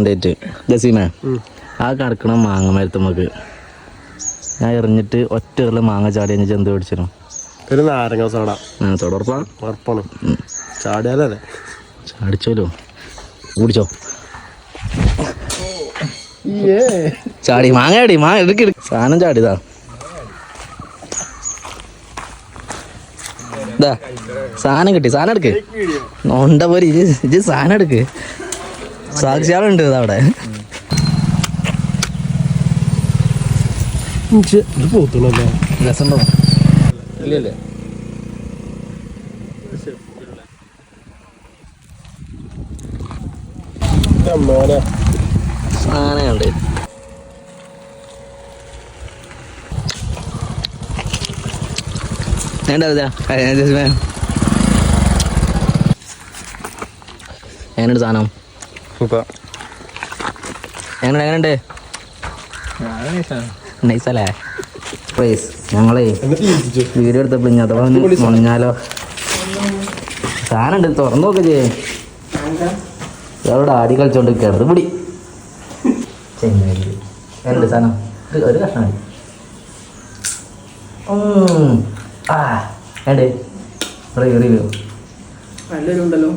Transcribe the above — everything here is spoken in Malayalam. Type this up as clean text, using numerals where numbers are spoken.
ഡേറ്റ് ജസീമേ ആ കിടക്കണം മാങ്ങ മരത്തുമ്മക്ക് ഞാൻ എറിഞ്ഞിട്ട് ഒറ്റ മാങ്ങ ചാടി കഴിഞ്ഞാൽ എന്ത് പിടിച്ചിരുന്നു ഒരു നാരങ്ങ സോഡ ഉറപ്പാണ് ചാടിയാലേ ചാടിച്ചോലോ കുടിച്ചോ ചാടി മാങ്ങ ചാടി മാങ്ങ എടുക്കി സാധനം ചാടിതാ ഇതാ സാധനം കിട്ടി സാധനം എടുക്ക് നോണ്ട പോലെ ഇത് സാധനം എടുക്ക് സാക്ഷിയാളുണ്ട് അവിടെ പോത്തുള്ളൂ രസമുണ്ടോ ഇല്ലല്ലേ സാധനമുണ്ട് എങ്ങനെയുണ്ട് സാധനം സൂപ്പർ എങ്ങനെയുണ്ട് നൈസല്ലേ പ്ലീസ് ഞങ്ങളെ വീഡിയോ എടുത്തപ്പോൾ ഇനി അഥവാ മുണഞ്ഞാലോ സാധനം ഉണ്ട് തുറന്നു നോക്കുക ചെയ്യേ അവിടെ ആടി കളിച്ചോണ്ടിരിക്കുകയാണ് പിടി എങ്ങനെയുണ്ട് സാധനം ഒരു കഷ്ണം റിവ്യൂ നല്ലൊരു ഉണ്ടല്ലോ